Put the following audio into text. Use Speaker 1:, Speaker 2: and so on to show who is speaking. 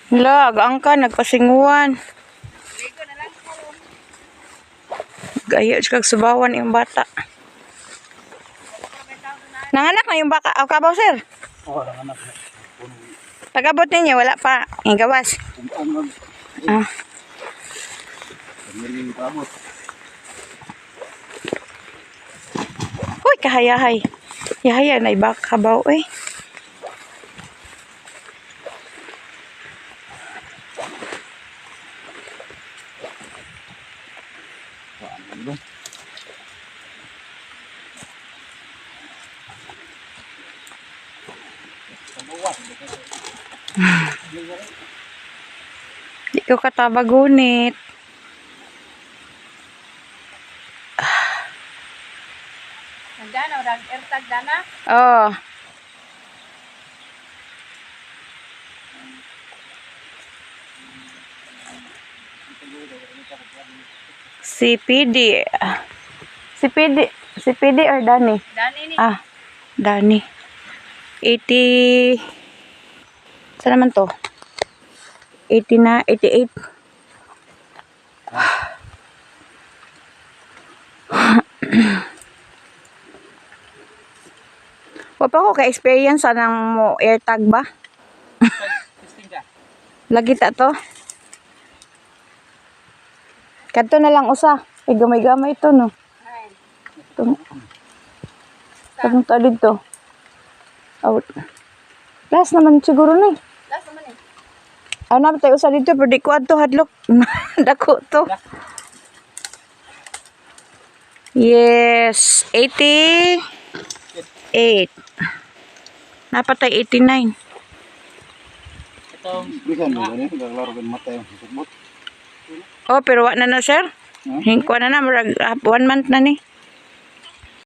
Speaker 1: Lag, angka nagpasinguan. Gayo kag subawan yung bata. Nanganak na yung baka. Aw kabaw sir.
Speaker 2: Oh, anak.
Speaker 1: Pagabot ninyo wala pa. Ang gawas. Ah. Uy, kahayahay. Yahaya na ibak kabaw eh. Di ko katabagunit.
Speaker 3: Nandana, orang ertag dana.
Speaker 1: Oh. Si PD. Si PD. Si PD or Dani?
Speaker 3: Dani ni.
Speaker 1: Ah, Dani. 80. Saan naman to? 80 na, 88. Wapa ko ka-experience anang mo AirTag ba? Lagi ta to. Kadto na lang usa. Ay gamay-gamay to no. Tanong ta dito. Out. Last naman siguro na eh.
Speaker 3: Last naman eh.
Speaker 1: Ano na tayo usa dito pero di ko adto hadlok. Dako to. Yes, 88. Napatay 89.
Speaker 2: Bisan mo gani, naglaro kan mata yung sukbot.
Speaker 1: Oh, pero wa na na sir. Hingko na na murag 1 month na ni.